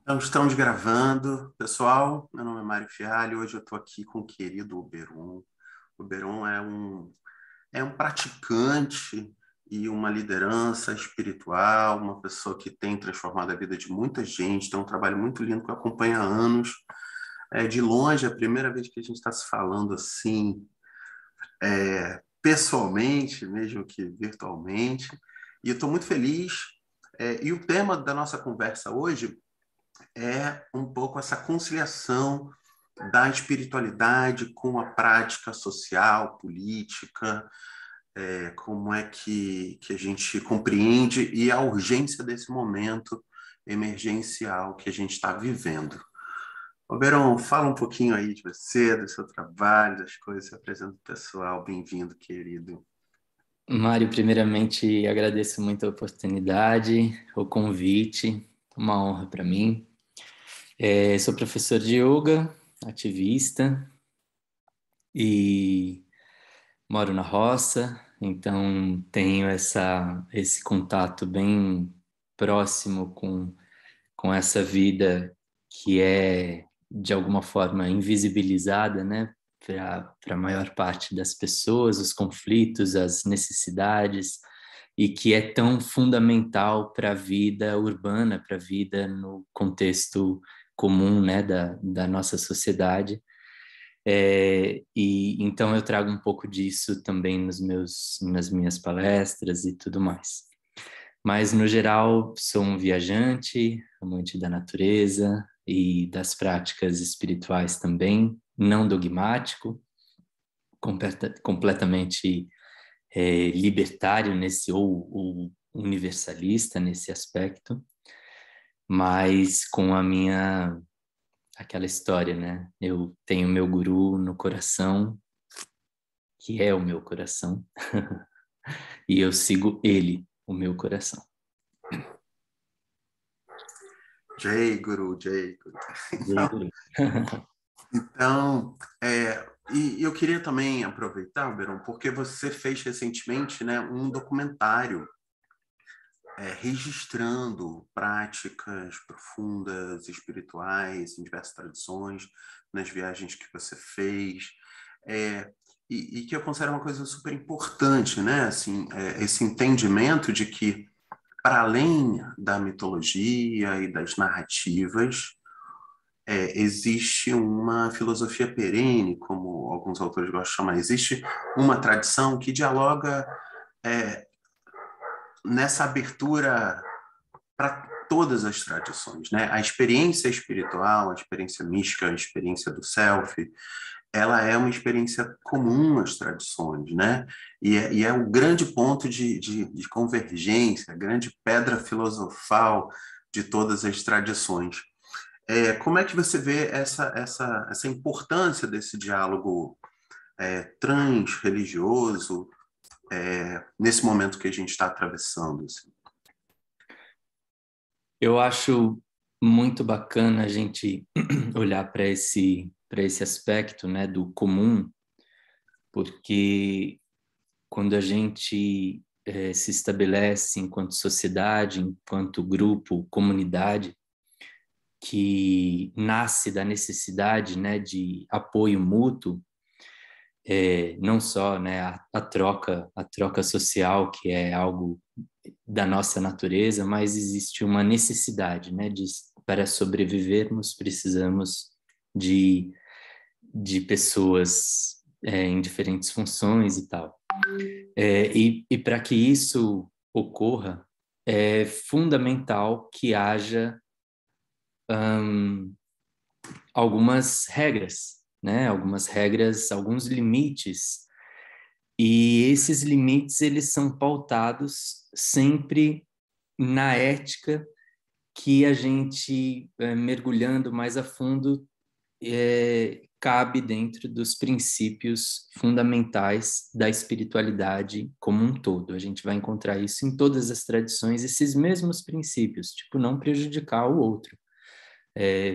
Então, estamos gravando. Pessoal, meu nome é Mário Fialho. Hoje eu estou aqui com o querido Oberon. O Oberon é um praticante e uma liderança espiritual, uma pessoa que tem transformado a vida de muita gente, tem um trabalho muito lindo que eu acompanho há anos. De longe, é a primeira vez que a gente está se falando assim, pessoalmente, mesmo que virtualmente, e eu estou muito feliz. E o tema da nossa conversa hoje é um pouco essa conciliação da espiritualidade com a prática social, política, como é que a gente compreende e a urgência desse momento emergencial que a gente está vivendo. Ô, Beron, fala um pouquinho aí de você, do seu trabalho, das coisas, se apresenta o pessoal. Bem-vindo, querido. Mário, primeiramente agradeço muito a oportunidade, o convite, uma honra para mim. Sou professor de yoga, ativista e moro na roça, então tenho esse contato bem próximo com essa vida que é, de alguma forma, invisibilizada, né, para a maior parte das pessoas, os conflitos, as necessidades, e que é tão fundamental para a vida urbana, para a vida no contexto comum, né, da nossa sociedade. E então eu trago um pouco disso também nas minhas palestras e tudo mais. Mas, no geral, sou um viajante, amante da natureza e das práticas espirituais também, não dogmático, completamente libertário ou universalista nesse aspecto, mas com aquela história, né? Eu tenho meu guru no coração, que é o meu coração, e eu sigo ele, o meu coração. Jai Guru, Jai Guru. E aí, guru? Então, e eu queria também aproveitar, Beron, porque você fez recentemente, né, um documentário registrando práticas profundas, espirituais, em diversas tradições, nas viagens que você fez, é, e que eu considero uma coisa super importante, né? Assim, esse entendimento de que, para além da mitologia e das narrativas, existe uma filosofia perene, como alguns autores gostam de chamar, existe uma tradição que dialoga é, nessa abertura para todas as tradições, né? A experiência espiritual, a experiência mística, a experiência do self, ela é uma experiência comum às tradições, né? E é o grande ponto de convergência, a grande pedra filosofal de todas as tradições. Como é que você vê essa importância desse diálogo trans-religioso nesse momento que a gente está atravessando? Assim? Eu acho muito bacana a gente olhar para esse aspecto, né, do comum, porque quando a gente se estabelece enquanto sociedade, enquanto grupo, comunidade, que nasce da necessidade, né, de apoio mútuo, não só, né, a troca social, que é algo da nossa natureza, mas existe uma necessidade, né, para sobrevivermos, precisamos de, de pessoas em diferentes funções e tal. E para que isso ocorra, é fundamental que haja algumas regras, né? Algumas regras, alguns limites. E esses limites, eles são pautados sempre na ética que a gente, mergulhando mais a fundo, cabe dentro dos princípios fundamentais da espiritualidade como um todo. A gente vai encontrar isso em todas as tradições, esses mesmos princípios, tipo, não prejudicar o outro,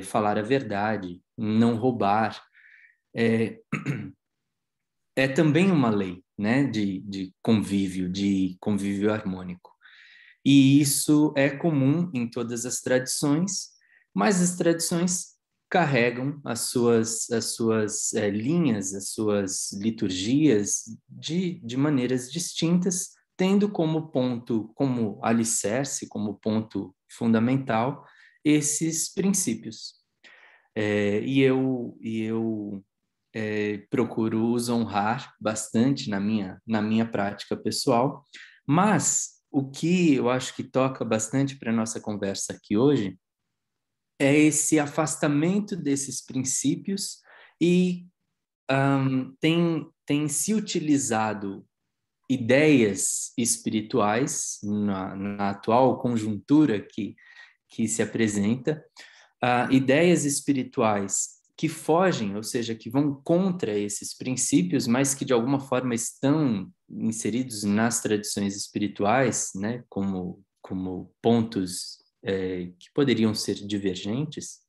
falar a verdade, não roubar. É, é também uma lei, né, de convívio harmônico. E isso é comum em todas as tradições, mas as tradições carregam as suas linhas, as suas liturgias de maneiras distintas, tendo como ponto, como alicerce, como ponto fundamental, esses princípios. E eu procuro os honrar bastante na minha prática pessoal, mas o que eu acho que toca bastante para a nossa conversa aqui hoje é esse afastamento desses princípios e tem se utilizado ideias espirituais na atual conjuntura que se apresenta, ideias espirituais que fogem, ou seja, que vão contra esses princípios, mas que de alguma forma estão inseridos nas tradições espirituais, né, como pontos que poderiam ser divergentes,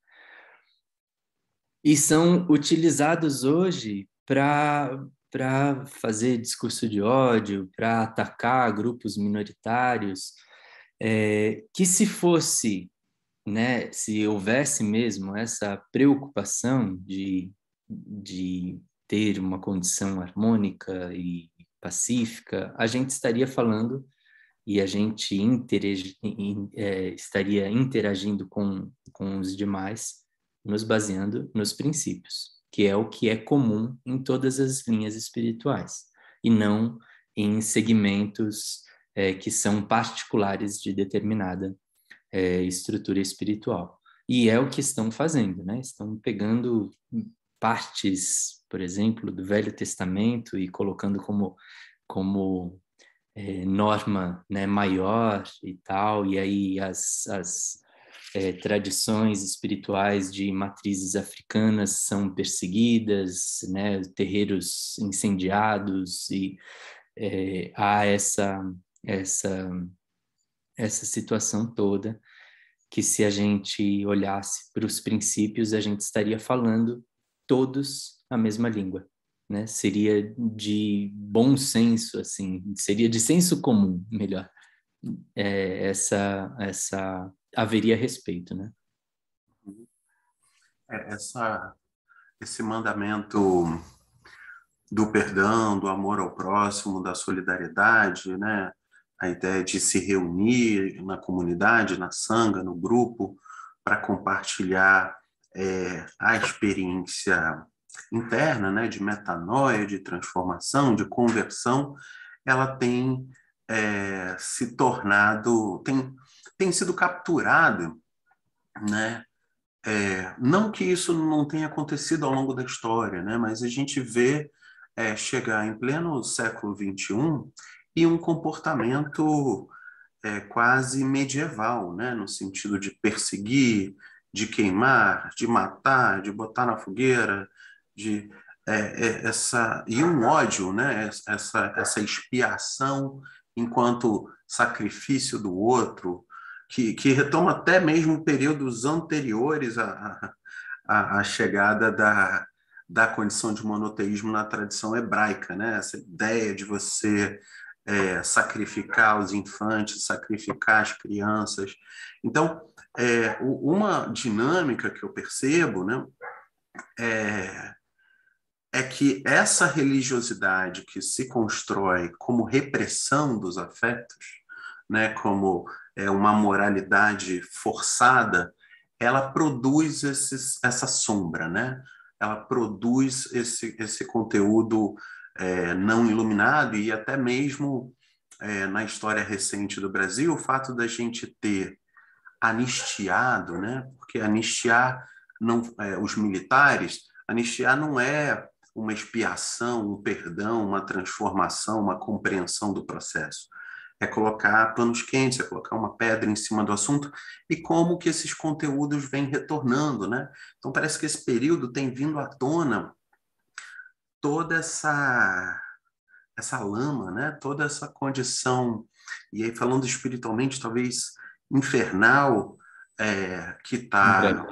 e são utilizados hoje para fazer discurso de ódio, para atacar grupos minoritários, que se fosse, né, se houvesse mesmo essa preocupação de ter uma condição harmônica e pacífica, a gente estaria falando e a gente estaria interagindo com os demais, nos baseando nos princípios, que é o que é comum em todas as linhas espirituais, e não em segmentos que são particulares de determinada estrutura espiritual. E é o que estão fazendo, né? Estão pegando partes, por exemplo, do Velho Testamento e colocando como norma, né, maior e tal, e aí as tradições espirituais de matrizes africanas são perseguidas, né, terreiros incendiados, e há essa, essa situação toda que, se a gente olhasse para os princípios, a gente estaria falando todos a mesma língua, né? Seria de bom senso, assim, seria de senso comum, melhor. Essa haveria respeito, né? Esse mandamento do perdão, do amor ao próximo, da solidariedade, né? A ideia de se reunir na comunidade, na sanga, no grupo, para compartilhar a experiência interna, né? De metanoia, de transformação, de conversão, ela tem se tornado, tem sido capturada, né? Não que isso não tenha acontecido ao longo da história, né? Mas a gente vê chegar em pleno século XXI e um comportamento quase medieval, né? No sentido de perseguir, de queimar, de matar, de botar na fogueira, de e um ódio, né? Essa expiação enquanto sacrifício do outro, que retoma até mesmo períodos anteriores à chegada da condição de monoteísmo na tradição hebraica, né? Essa ideia de você sacrificar os infantes, sacrificar as crianças. Então, uma dinâmica que eu percebo, né, é que essa religiosidade que se constrói como repressão dos afetos, né, como uma moralidade forçada, ela produz essa sombra, né? Ela produz esse conteúdo não iluminado, e até mesmo na história recente do Brasil, o fato da gente ter anistiado, né? Porque anistiar não, os militares, anistiar não é uma expiação, um perdão, uma transformação, uma compreensão do processo. É colocar panos quentes, é colocar uma pedra em cima do assunto, e como que esses conteúdos vêm retornando, né? Então parece que esse período tem vindo à tona toda essa lama, né? Toda essa condição, e aí falando espiritualmente, talvez infernal, que está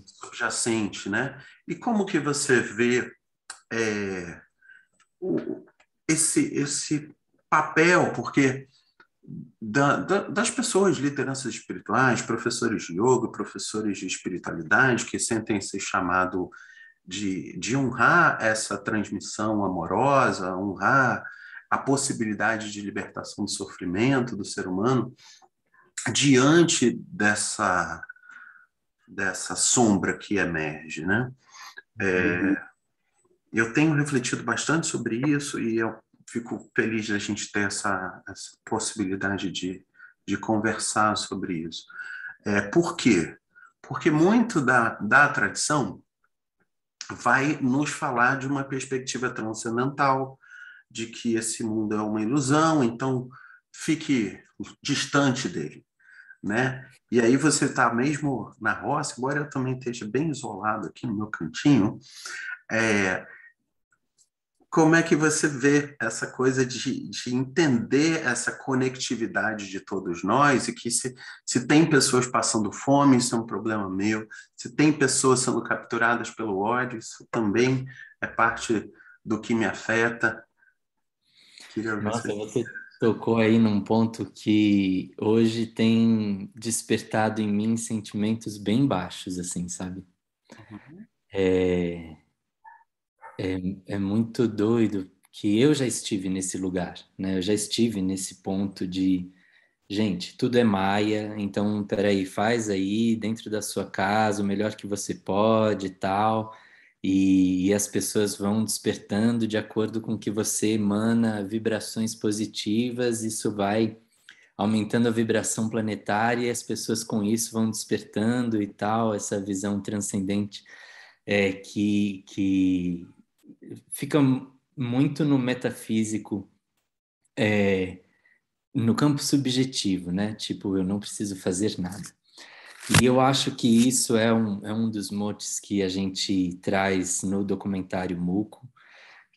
subjacente, né? E como que você vê esse papel, porque das pessoas, lideranças espirituais, professores de yoga, professores de espiritualidade, que sentem-se chamado de honrar essa transmissão amorosa, honrar a possibilidade de libertação do sofrimento do ser humano, diante dessa sombra que emerge, né? Uhum. Eu tenho refletido bastante sobre isso e eu fico feliz de a gente ter essa possibilidade de conversar sobre isso. Por quê? Porque muito da tradição vai nos falar de uma perspectiva transcendental, de que esse mundo é uma ilusão, então fique distante dele, né? E aí você está mesmo na roça, embora eu também esteja bem isolado aqui no meu cantinho, é, como é que você vê essa coisa de entender essa conectividade de todos nós e que se tem pessoas passando fome, isso é um problema meu, se tem pessoas sendo capturadas pelo ódio, isso também é parte do que me afeta. Queria ver Nossa, se... você tocou aí num ponto que hoje tem despertado em mim sentimentos bem baixos, assim, sabe? Uhum. É, é muito doido que eu já estive nesse lugar, né? Eu já estive nesse ponto de, gente, tudo é maia, então, peraí, faz aí dentro da sua casa o melhor que você pode e tal, e as pessoas vão despertando de acordo com que você emana vibrações positivas, isso vai aumentando a vibração planetária e as pessoas com isso vão despertando e tal, essa visão transcendente que fica muito no metafísico, no campo subjetivo, né? Tipo, eu não preciso fazer nada. E eu acho que isso é um dos motes que a gente traz no documentário Muco,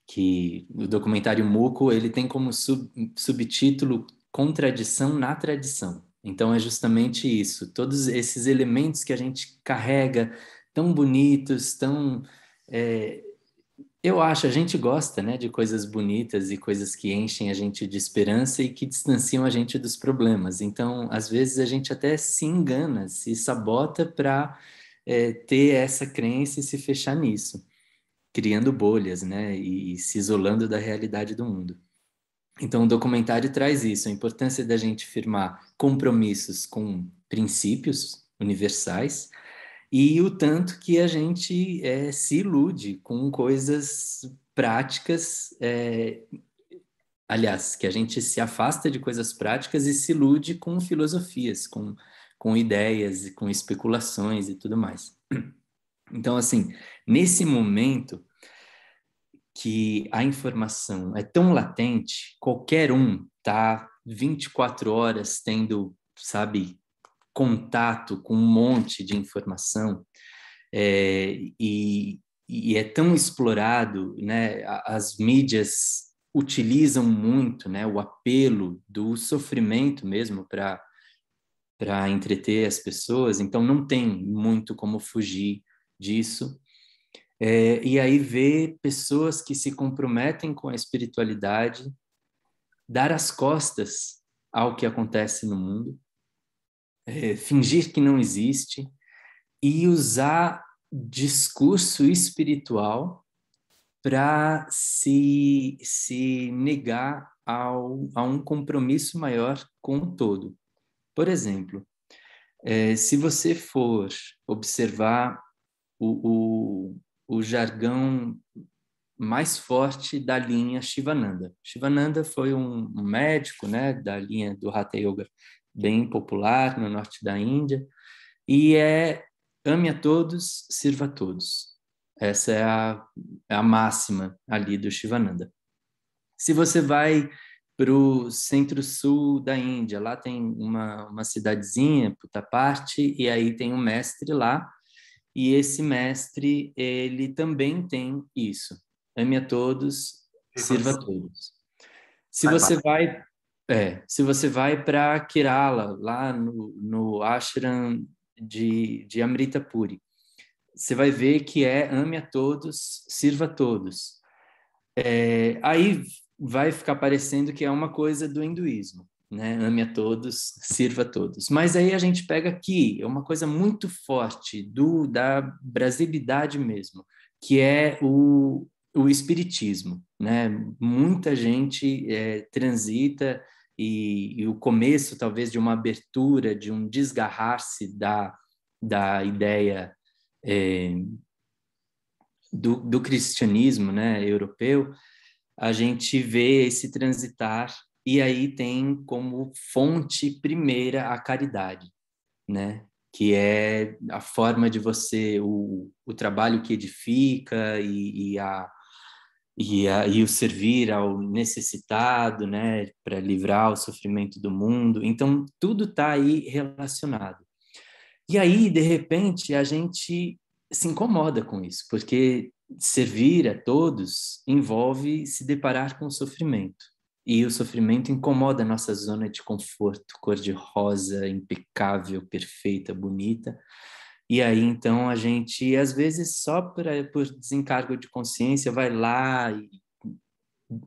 que o documentário Muco, ele tem como subtítulo Contradição na Tradição. Então é justamente isso, todos esses elementos que a gente carrega, tão bonitos, tão... é, eu acho, a gente gosta, né, de coisas bonitas e coisas que enchem a gente de esperança e que distanciam a gente dos problemas. Então, às vezes a gente até se engana, se sabota para ter essa crença e se fechar nisso, criando bolhas, né, e se isolando da realidade do mundo. Então, o documentário traz isso, a importância da gente firmar compromissos com princípios universais e o tanto que a gente se ilude com coisas práticas, aliás, que a gente se afasta de coisas práticas e se ilude com filosofias, com ideias e com especulações e tudo mais. Então, assim, nesse momento que a informação é tão latente, qualquer um tá 24 horas tendo, sabe, contato com um monte de informação, e é tão explorado, né? As mídias utilizam muito, né? O apelo do sofrimento mesmo para entreter as pessoas, então não tem muito como fugir disso. E aí ver pessoas que se comprometem com a espiritualidade, dar as costas ao que acontece no mundo, fingir que não existe e usar discurso espiritual para se negar a um compromisso maior com o todo. Por exemplo, se você for observar o, o jargão mais forte da linha Shivananda. Shivananda foi um médico, né, da linha do Hatha Yoga, bem popular no norte da Índia, e ame a todos, sirva a todos. Essa é a máxima ali do Shivananda. Se você vai para o centro-sul da Índia, lá tem uma cidadezinha, Puttaparthi, e aí tem um mestre lá, e esse mestre, ele também tem isso. Ame a todos, sirva a todos. Se Faz você parte. vai, se você vai para Kerala, lá no ashram de Amrita Puri, você vai ver que ame a todos, sirva a todos. Aí vai ficar parecendo que é uma coisa do hinduísmo, né? Ame a todos, sirva a todos. Mas aí a gente pega aqui, é uma coisa muito forte da brasilidade mesmo, que é o espiritismo, né? Muita gente transita e o começo, talvez, de uma abertura, de um desgarrar-se da ideia do cristianismo, né, europeu, a gente vê esse transitar e aí tem como fonte primeira a caridade, né? Que é a forma de você, o trabalho que edifica e o servir ao necessitado, né? Para livrar o sofrimento do mundo. Então, tudo está aí relacionado. E aí, de repente, a gente se incomoda com isso, porque servir a todos envolve se deparar com o sofrimento. E o sofrimento incomoda a nossa zona de conforto, cor-de-rosa, impecável, perfeita, bonita. E aí, então, a gente, às vezes, só por desencargo de consciência, vai lá e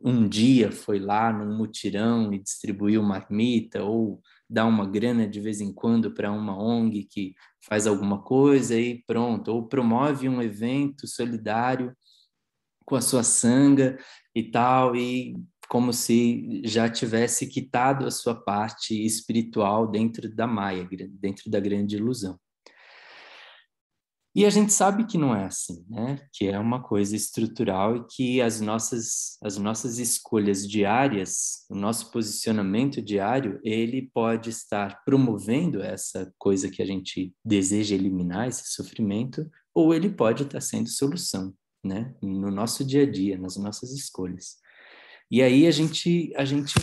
um dia foi lá num mutirão e distribuiu marmita ou dá uma grana de vez em quando para uma ONG que faz alguma coisa e pronto, ou promove um evento solidário com a sua sanga e tal, e como se já tivesse quitado a sua parte espiritual dentro da Maia, dentro da grande ilusão. E a gente sabe que não é assim, né? Que é uma coisa estrutural e que as nossas escolhas diárias, o nosso posicionamento diário, ele pode estar promovendo essa coisa que a gente deseja eliminar, esse sofrimento, ou ele pode estar sendo solução, né? No nosso dia a dia, nas nossas escolhas. E aí a gente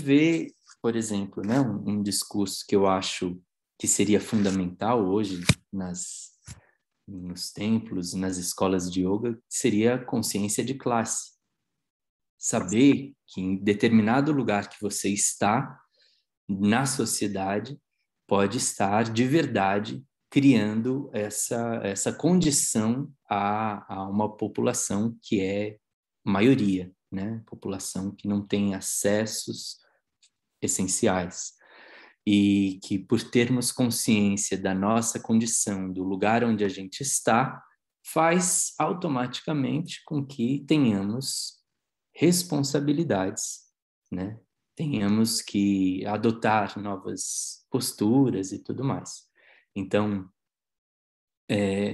vê, por exemplo, né? Um discurso que eu acho que seria fundamental hoje nos templos, nas escolas de yoga, seria a consciência de classe. Saber que em determinado lugar que você está, na sociedade, pode estar de verdade criando essa condição a uma população que é maioria, né? População que não tem acessos essenciais. E que por termos consciência da nossa condição, do lugar onde a gente está, faz automaticamente com que tenhamos responsabilidades, né? Tenhamos que adotar novas posturas e tudo mais. Então,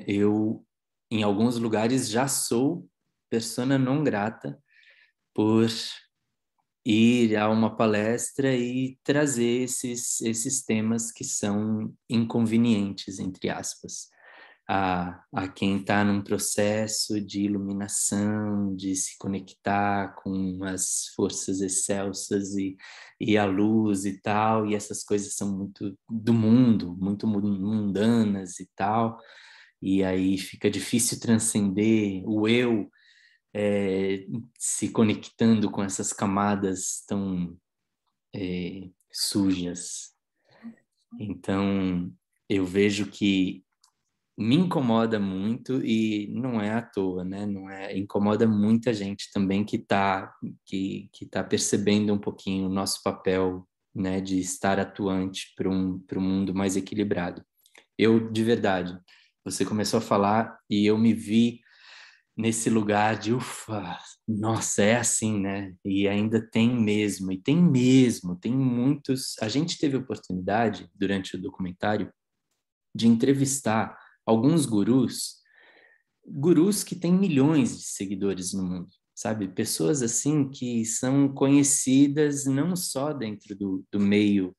eu, em alguns lugares, já sou persona non grata por ir a uma palestra e trazer esses temas que são inconvenientes, entre aspas, a quem está num processo de iluminação, de se conectar com as forças excelsas e a luz e tal, e essas coisas são muito do mundo, muito mundanas e tal, e aí fica difícil transcender o eu, se conectando com essas camadas tão sujas. Então, eu vejo que me incomoda muito e não é à toa, né? Incomoda muita gente também que tá percebendo um pouquinho o nosso papel, né, de estar atuante para um mundo mais equilibrado. Eu, de verdade, você começou a falar e eu me vi nesse lugar de ufa, nossa, é assim, né? E ainda tem mesmo, tem muitos. A gente teve a oportunidade, durante o documentário, de entrevistar alguns gurus que têm milhões de seguidores no mundo, sabe? Pessoas assim que são conhecidas não só dentro do meio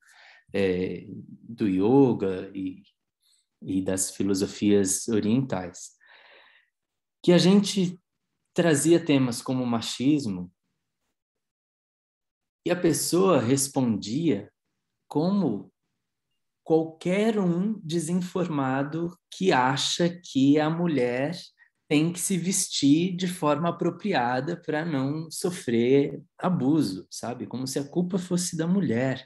do yoga e das filosofias orientais, que a gente trazia temas como machismo e a pessoa respondia como qualquer um desinformado que acha que a mulher tem que se vestir de forma apropriada para não sofrer abuso, sabe? Como se a culpa fosse da mulher.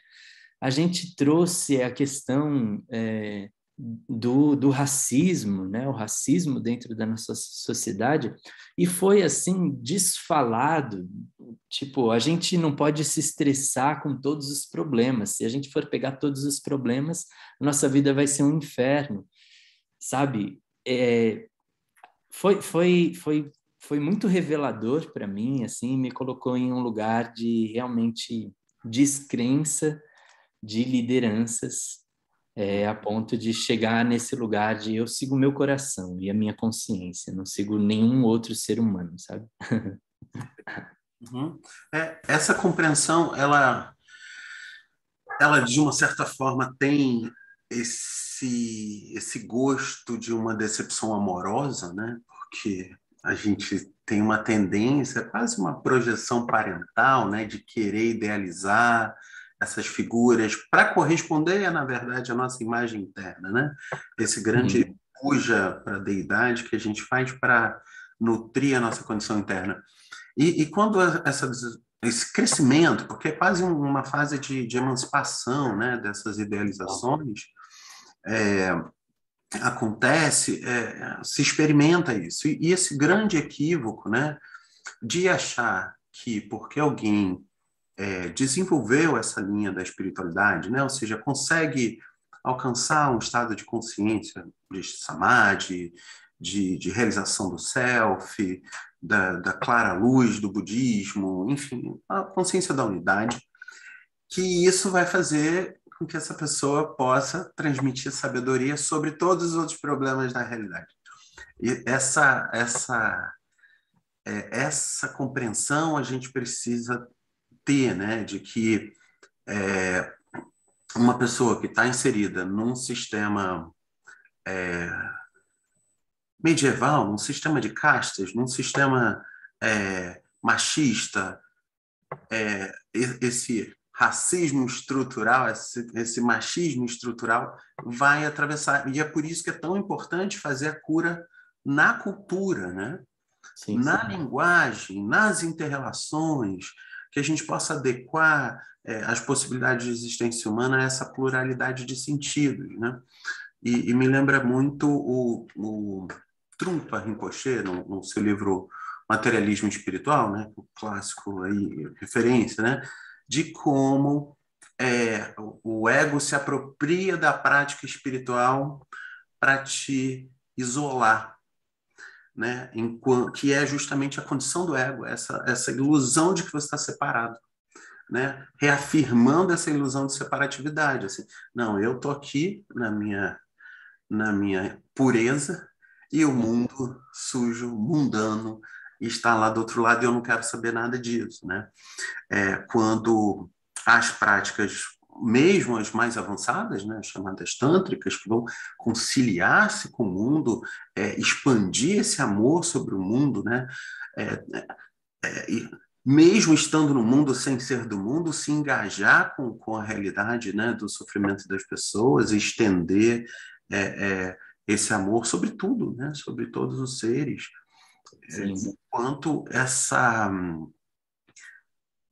A gente trouxe a questão do racismo, né? O racismo dentro da nossa sociedade, e foi assim desfalado Tipo, a gente não pode se estressar com todos os problemas. Se a gente for pegar todos os problemas, nossa vida vai ser um inferno, sabe? Foi muito revelador para mim, assim, me colocou em um lugar de realmente descrença de lideranças, a ponto de chegar nesse lugar de eu sigo meu coração e a minha consciência, não sigo nenhum outro ser humano, sabe? Uhum. Essa compreensão, ela de uma certa forma tem esse gosto de uma decepção amorosa, né? Porque a gente tem uma tendência, quase uma projeção parental, né? De querer idealizar essas figuras para corresponder, na verdade, à nossa imagem interna, né? Esse grande Uhum. puja para a deidade que a gente faz para nutrir a nossa condição interna. E quando esse crescimento, porque é quase uma fase de emancipação, né, dessas idealizações, é, acontece, se experimenta isso. E esse grande equívoco, né, de achar que porque alguém desenvolveu essa linha da espiritualidade, né, ou seja, consegue alcançar um estado de consciência, de samadhi, de realização do self, da clara luz do budismo, enfim, a consciência da unidade, que isso vai fazer com que essa pessoa possa transmitir sabedoria sobre todos os outros problemas da realidade. E essa compreensão a gente precisa ter, né, de que uma pessoa que está inserida num sistema medieval, num sistema de castas, num sistema machista, esse racismo estrutural, esse machismo estrutural vai atravessar. E é por isso que é tão importante fazer a cura na cultura, né? Sim, Na linguagem, nas interrelações, que a gente possa adequar as possibilidades de existência humana a essa pluralidade de sentidos, né? E me lembra muito o Trungpa Rinpoche, no seu livro Materialismo Espiritual, né, o clássico aí, referência, né, de como o ego se apropria da prática espiritual para te isolar, né, que é justamente a condição do ego, essa ilusão de que você está separado, né, reafirmando essa ilusão de separatividade, assim, não, eu tô aqui na minha pureza e o sim. mundo sujo, mundano, está lá do outro lado e eu não quero saber nada disso, né? Quando as práticas, mesmo as mais avançadas, né, chamadas tântricas, que vão conciliar-se com o mundo, expandir esse amor sobre o mundo, né? É, e mesmo estando no mundo sem ser do mundo, se engajar com a realidade, né, do sofrimento das pessoas, estender é, esse amor sobre tudo, né, sobre todos os seres, Sim. o quanto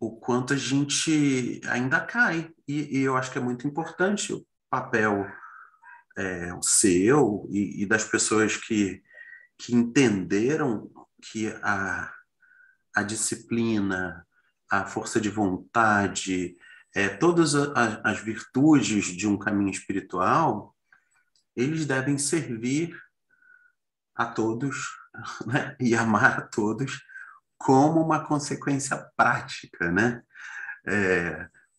o quanto a gente ainda cai. E eu acho que é muito importante o papel o seu e das pessoas que entenderam que a disciplina, a força de vontade, todas as virtudes de um caminho espiritual, eles devem servir a todos, né? E amar a todos como uma consequência prática, né?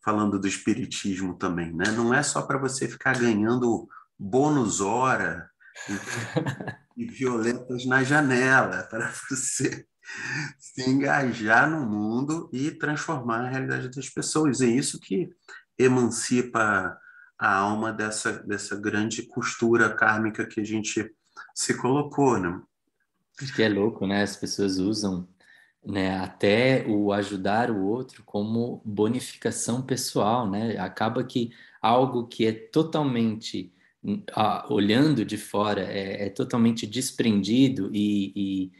Falando do espiritismo também, né? Não é só para você ficar ganhando bônus hora e violetas na janela, para você se engajar no mundo e transformar a realidade das pessoas. É isso que emancipa a alma dessa grande costura kármica que a gente se colocou, né? Acho que é louco, né? As pessoas usam, né, até o ajudar o outro como bonificação pessoal, né? Acaba que algo que é totalmente, olhando de fora, é totalmente desprendido e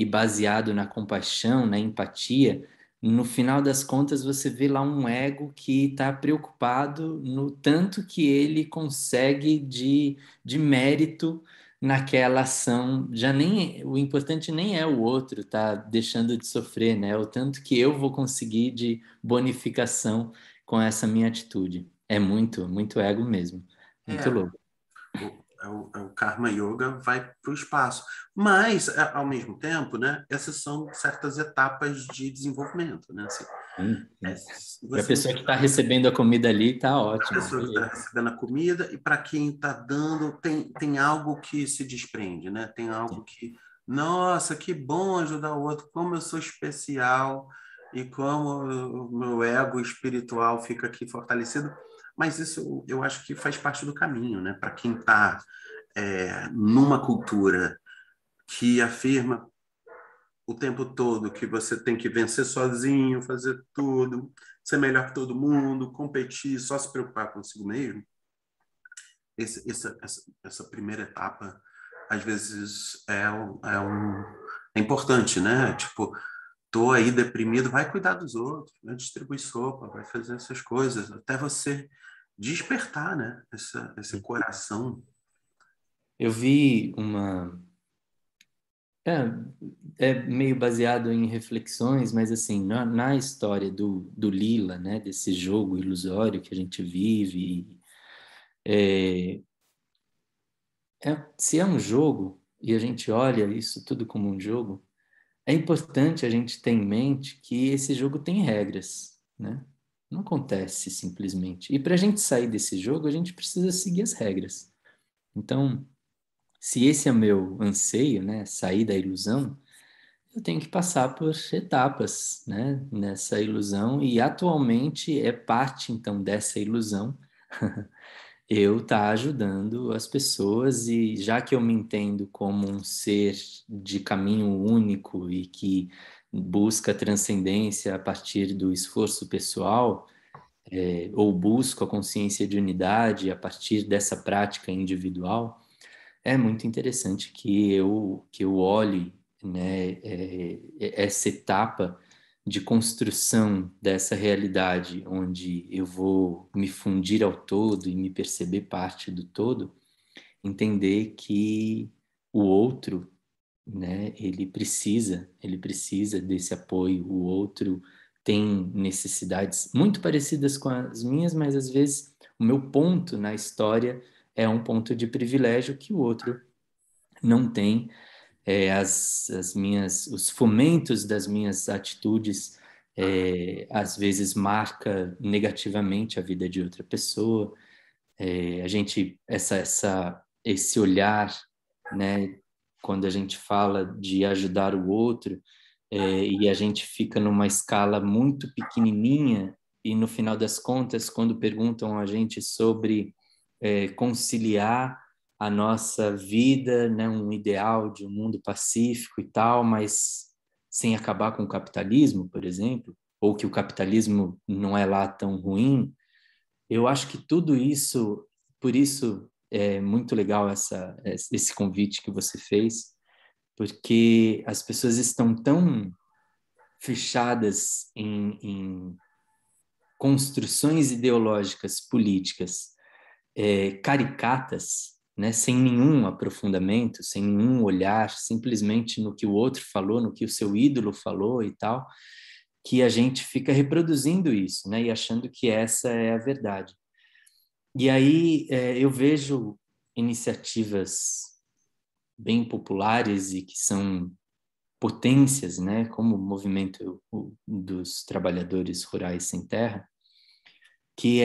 baseado na compaixão, na empatia. No final das contas, você vê lá um ego que está preocupado no tanto que ele consegue de mérito naquela ação, já nem o importante nem é o outro tá deixando de sofrer, né? É o tanto que eu vou conseguir de bonificação com essa minha atitude. É muito, muito ego mesmo. Muito É, louco. o Karma Yoga vai para o espaço. Mas, ao mesmo tempo, né, essas são certas etapas de desenvolvimento, né? Assim, Sim, é, sim. Para a você pessoa que está recebendo a comida ali, tá a ótimo. pessoa que está Beleza. recebendo a comida e para quem está dando, tem algo que se desprende, né? Tem algo que, nossa, que bom ajudar o outro, como eu sou especial e como o meu ego espiritual fica aqui fortalecido. Mas isso eu acho que faz parte do caminho, né? Para quem está numa cultura que afirma o tempo todo que você tem que vencer sozinho, fazer tudo, ser melhor que todo mundo, competir, só se preocupar consigo mesmo. Essa primeira etapa, às vezes, é importante, né? Tipo, tô aí deprimido, vai cuidar dos outros, vai distribuir sopa, vai fazer essas coisas, até você despertar, né? Esse coração. Eu vi é, é meio baseado em reflexões, mas assim, na história do Lila, né, desse jogo ilusório que a gente vive, é, se é um jogo e a gente olha isso tudo como um jogo, é importante a gente ter em mente que esse jogo tem regras, né? Não acontece simplesmente. E para a gente sair desse jogo, a gente precisa seguir as regras. Então, se esse é o meu anseio, né, sair da ilusão, eu tenho que passar por etapas, né, nessa ilusão, e atualmente é parte, então, dessa ilusão eu estar ajudando as pessoas, e já que eu me entendo como um ser de caminho único e que busca transcendência a partir do esforço pessoal, ou busco a consciência de unidade a partir dessa prática individual, é muito interessante que eu olhe, né, essa etapa de construção dessa realidade, onde eu vou me fundir ao todo e me perceber parte do todo, entender que o outro, né, ele precisa desse apoio, o outro tem necessidades muito parecidas com as minhas, mas às vezes o meu ponto na história é um ponto de privilégio que o outro não tem. Os fomentos das minhas atitudes às vezes marca negativamente a vida de outra pessoa. A gente esse olhar, né, quando a gente fala de ajudar o outro, e a gente fica numa escala muito pequenininha, e no final das contas, quando perguntam a gente sobre conciliar a nossa vida, né, um ideal de um mundo pacífico e tal, mas sem acabar com o capitalismo, por exemplo, ou que o capitalismo não é lá tão ruim, eu acho que tudo isso, por isso é muito legal esse convite que você fez, porque as pessoas estão tão fechadas em construções ideológicas políticas caricatas, né, sem nenhum aprofundamento, sem nenhum olhar, simplesmente no que o outro falou, no que o seu ídolo falou e tal, que a gente fica reproduzindo isso, né, e achando que essa é a verdade. E aí eu vejo iniciativas bem populares e que são potências, né, como o movimento dos trabalhadores rurais sem terra, que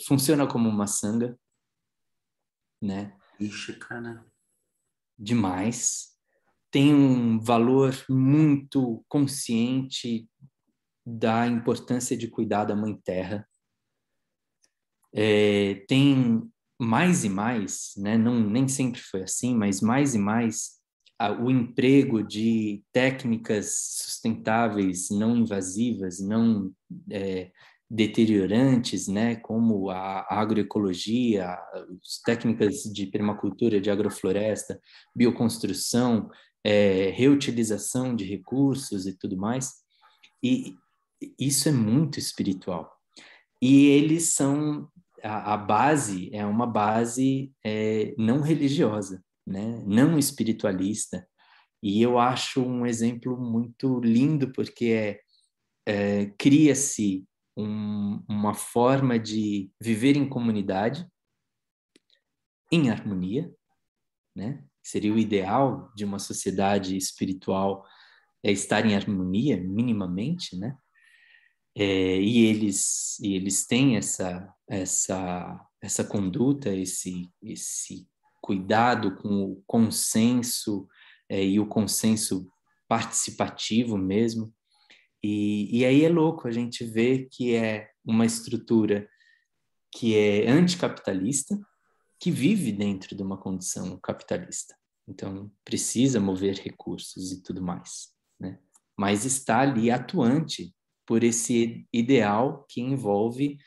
funciona como uma sanga, né, Ixi, cara. demais, tem um valor muito consciente da importância de cuidar da mãe terra, tem mais e mais, né, não, nem sempre foi assim, mas mais e mais o emprego de técnicas sustentáveis, não invasivas, não deteriorantes, né, como a agroecologia, as técnicas de permacultura, de agrofloresta, bioconstrução, reutilização de recursos e tudo mais. E isso é muito espiritual. E eles são a base é uma base não religiosa, né? Não espiritualista. E eu acho um exemplo muito lindo, porque cria-se uma forma de viver em comunidade, em harmonia, né? Seria o ideal de uma sociedade espiritual, estar em harmonia, minimamente, né? E eles têm essa conduta, esse cuidado com o consenso, e o consenso participativo mesmo. E aí é louco a gente ver que é uma estrutura que é anticapitalista, que vive dentro de uma condição capitalista. Então, precisa mover recursos e tudo mais, né? Mas está ali atuante por esse ideal que envolve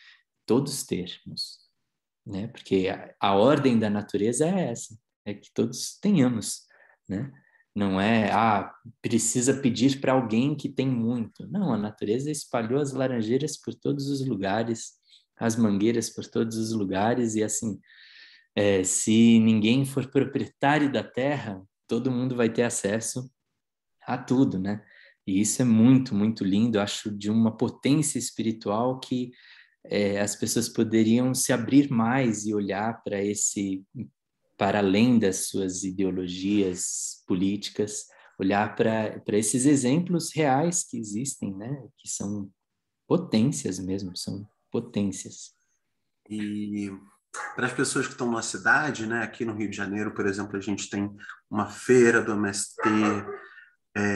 todos os termos, né? Porque a ordem da natureza é essa, é que todos tenhamos, né? Não é, precisa pedir para alguém que tem muito. Não, a natureza espalhou as laranjeiras por todos os lugares, as mangueiras por todos os lugares, e assim, se ninguém for proprietário da terra, todo mundo vai ter acesso a tudo, né? E isso é muito, muito lindo. Eu acho de uma potência espiritual que as pessoas poderiam se abrir mais e olhar para além das suas ideologias políticas, olhar para esses exemplos reais que existem, né? Que são potências mesmo, são potências. E para as pessoas que estão na cidade, né, aqui no Rio de Janeiro, por exemplo, a gente tem uma feira do MST,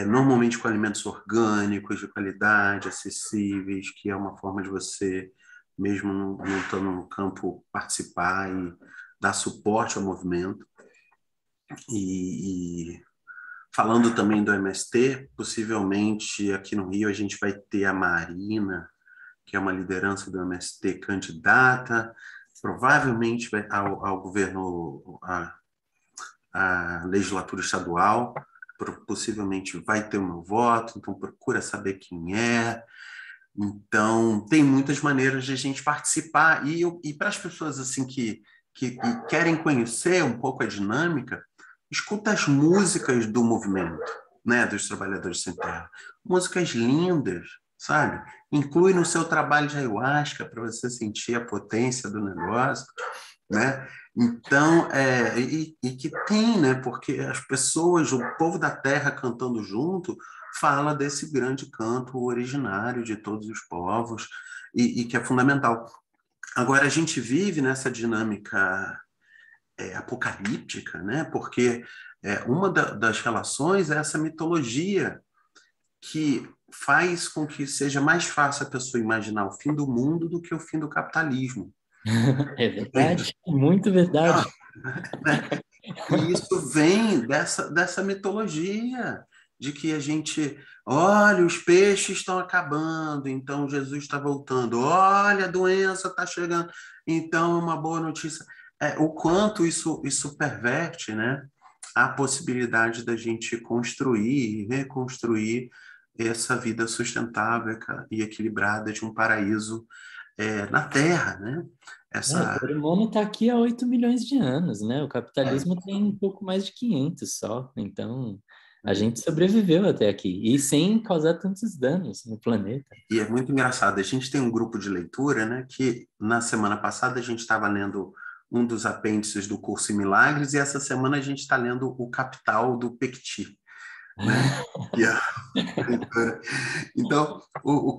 normalmente com alimentos orgânicos, de qualidade, acessíveis, que é uma forma de você, mesmo não estando no campo, participar e dar suporte ao movimento. E falando também do MST, possivelmente aqui no Rio a gente vai ter a Marina, que é uma liderança do MST candidata, provavelmente ao governo, à legislatura estadual, possivelmente vai ter o meu voto, então procura saber quem é. Então, tem muitas maneiras de a gente participar. E para as pessoas assim que querem conhecer um pouco a dinâmica, escuta as músicas do movimento, né, dos Trabalhadores Sem Terra. Músicas lindas, sabe? Inclui no seu trabalho de ayahuasca para você sentir a potência do negócio, né? Então, e que tem, né? Porque as pessoas, o povo da terra cantando junto, fala desse grande canto originário de todos os povos e que é fundamental. Agora, a gente vive nessa dinâmica apocalíptica, né? Porque uma das relações é essa mitologia que faz com que seja mais fácil a pessoa imaginar o fim do mundo do que o fim do capitalismo. É verdade, muito verdade. Né? E isso vem dessa mitologia de que a gente, olha, os peixes estão acabando, então Jesus está voltando, olha, a doença está chegando, então é uma boa notícia. O quanto isso perverte, né, a possibilidade da gente construir e reconstruir essa vida sustentável e equilibrada de um paraíso na Terra, né? O ser humano está aqui há 8 milhões de anos, né? O capitalismo tem um pouco mais de 500 só. Então, a gente sobreviveu até aqui. E sem causar tantos danos no planeta. E é muito engraçado. A gente tem um grupo de leitura, né? Que na semana passada a gente estava lendo um dos apêndices do curso em Milagres e essa semana a gente está lendo O Capital do Piketty, né? Então,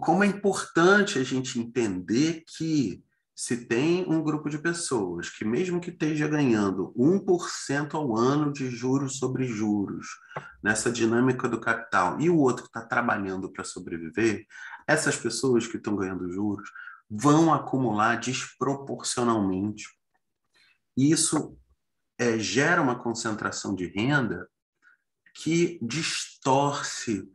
como é importante a gente entender que se tem um grupo de pessoas que, mesmo que esteja ganhando 1% ao ano de juros sobre juros, nessa dinâmica do capital, e o outro que está trabalhando para sobreviver, essas pessoas que estão ganhando juros vão acumular desproporcionalmente. Isso gera uma concentração de renda que distorce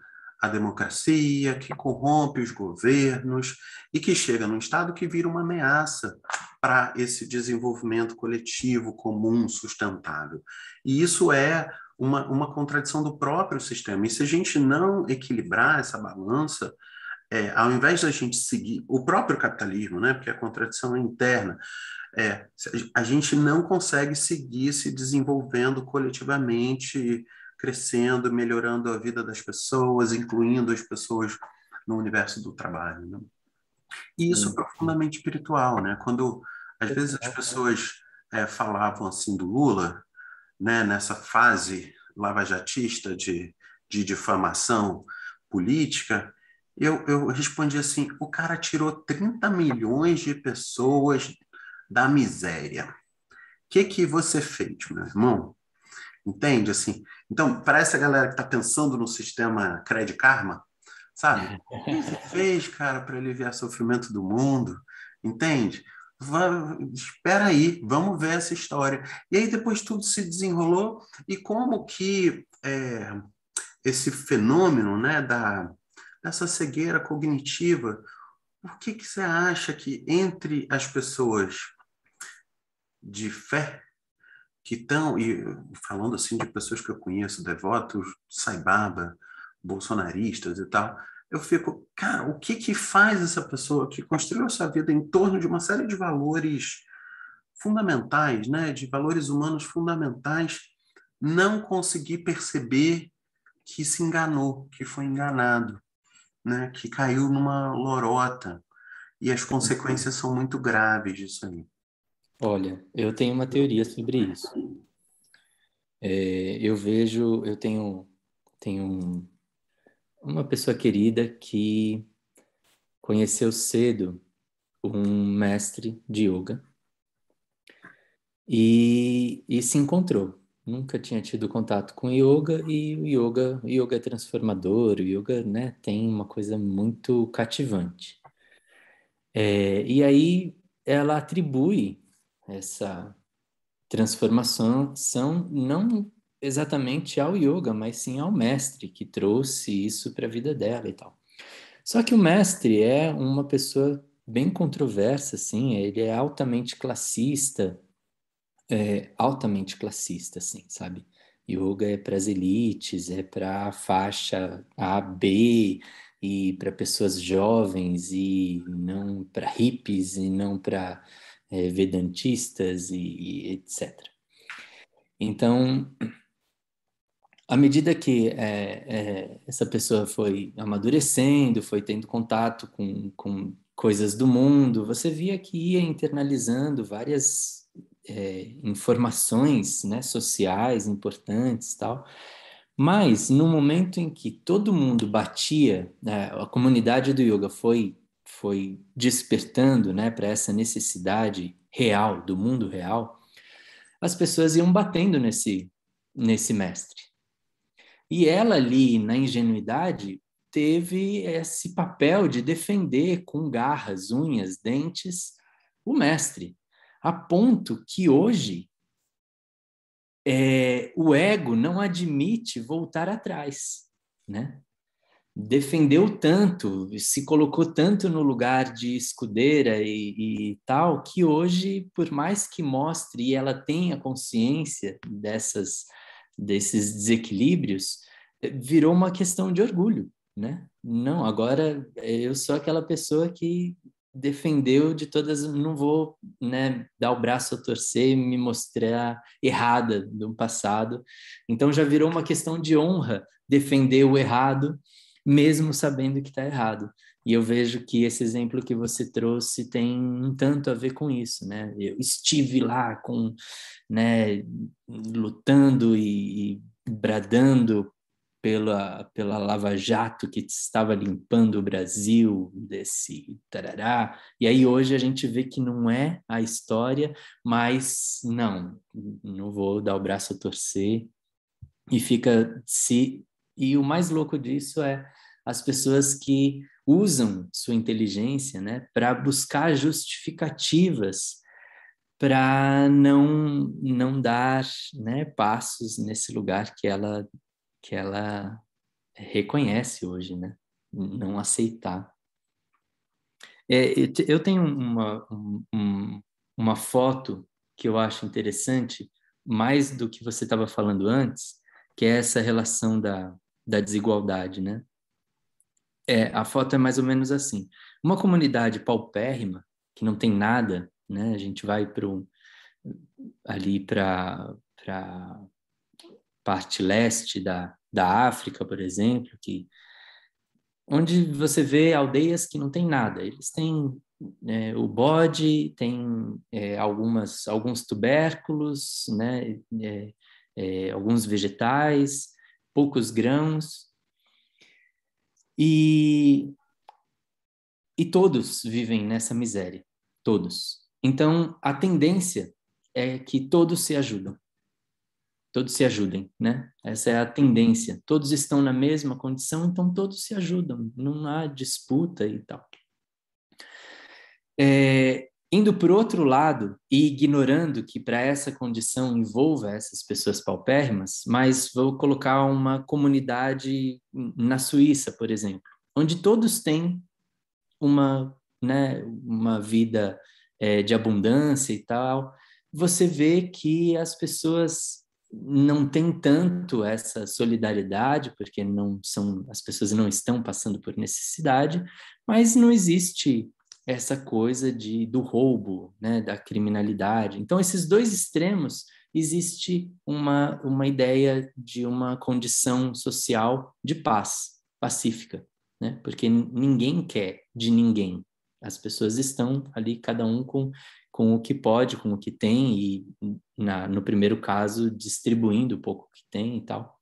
a democracia, que corrompe os governos e que chega num estado que vira uma ameaça para esse desenvolvimento coletivo, comum, sustentável. E isso é uma contradição do próprio sistema. E se a gente não equilibrar essa balança, ao invés da gente seguir o próprio capitalismo, né, porque a contradição é interna, A gente não consegue seguir se desenvolvendo coletivamente, crescendo, melhorando a vida das pessoas, incluindo as pessoas no universo do trabalho, né? E isso é Sim, sim. profundamente espiritual, né? Quando às vezes as pessoas falavam assim do Lula, né, nessa fase lavajatista de difamação política, eu respondi assim: o cara tirou 30 milhões de pessoas da miséria. O que você fez, meu irmão? Entende? Assim, então, para essa galera que está pensando no sistema Credit Karma, sabe? O que você fez, cara, para aliviar o sofrimento do mundo? Entende? Espera aí, vamos ver essa história. E aí depois tudo se desenrolou e como que esse fenômeno, né, dessa cegueira cognitiva, por que você acha que entre as pessoas de fé que estão, e falando assim de pessoas que eu conheço, devotos, saibaba, bolsonaristas e tal, eu fico, cara, o que que faz essa pessoa que construiu a sua vida em torno de uma série de valores fundamentais, né, de valores humanos fundamentais, não conseguir perceber que se enganou, que foi enganado, né, que caiu numa lorota, e as consequências são muito graves disso aí. Olha, eu tenho uma teoria sobre isso. Eu vejo, tenho uma pessoa querida que conheceu cedo um mestre de yoga e se encontrou. Nunca tinha tido contato com yoga e o yoga é transformador, o yoga, né, tem uma coisa muito cativante. E aí ela atribui essa transformação não exatamente ao yoga, mas sim ao mestre que trouxe isso para a vida dela e tal. Só que o mestre é uma pessoa bem controversa, assim, ele é altamente classista, assim, sabe? Yoga é para as elites, é para a faixa A, B, e para pessoas jovens, e não para hippies, e não para vedantistas, e etc. Então, à medida que essa pessoa foi amadurecendo, foi tendo contato com coisas do mundo, você via que ia internalizando várias informações, né, sociais importantes, tal. Mas no momento em que todo mundo batia, né, a comunidade do yoga foi despertando, né, para essa necessidade real do mundo real, as pessoas iam batendo nesse mestre. E ela ali, na ingenuidade, teve esse papel de defender com garras, unhas, dentes, o mestre, a ponto que hoje o ego não admite voltar atrás, né? Defendeu tanto, se colocou tanto no lugar de escudeira e tal, que hoje, por mais que mostre e ela tenha consciência desses desequilíbrios, virou uma questão de orgulho, né? Não, agora eu sou aquela pessoa que defendeu de todas, não vou, né, dar o braço a torcer e me mostrar errada do passado. Então já virou uma questão de honra defender o errado mesmo sabendo que está errado. E eu vejo que esse exemplo que você trouxe tem um tanto a ver com isso, né? Eu estive lá né, lutando e bradando pela Lava Jato que estava limpando o Brasil desse tarará. E aí hoje a gente vê que não é a história, mas não vou dar o braço a torcer e fica se e o mais louco disso é as pessoas que usam sua inteligência, né, para buscar justificativas para não dar, né, passos nesse lugar que ela reconhece hoje, né, não aceitar. Eu tenho uma foto que eu acho interessante, mais do que você estava falando antes, que é essa relação da desigualdade, né? A foto é mais ou menos assim. Uma comunidade paupérrima, que não tem nada, né? A gente vai ali para parte leste da África, por exemplo, onde você vê aldeias que não tem nada. Eles têm o bode, tem alguns tubérculos, né? Alguns vegetais, poucos grãos, e todos vivem nessa miséria, todos. Então, a tendência é que todos se ajudem, né? Essa é a tendência. Todos estão na mesma condição, então todos se ajudam, não há disputa e tal. Indo por outro lado e ignorando que para essa condição envolva essas pessoas paupérrimas, mas vou colocar uma comunidade na Suíça, por exemplo, onde todos têm uma vida de abundância e tal, você vê que as pessoas não têm tanto essa solidariedade, porque as pessoas não estão passando por necessidade, mas não existe essa coisa do roubo, né, da criminalidade. Então, esses dois extremos, existe uma ideia de uma condição social de paz, pacífica, né? Porque ninguém quer de ninguém. As pessoas estão ali, cada um com o que pode, com o que tem, e no primeiro caso, distribuindo o pouco que tem e tal,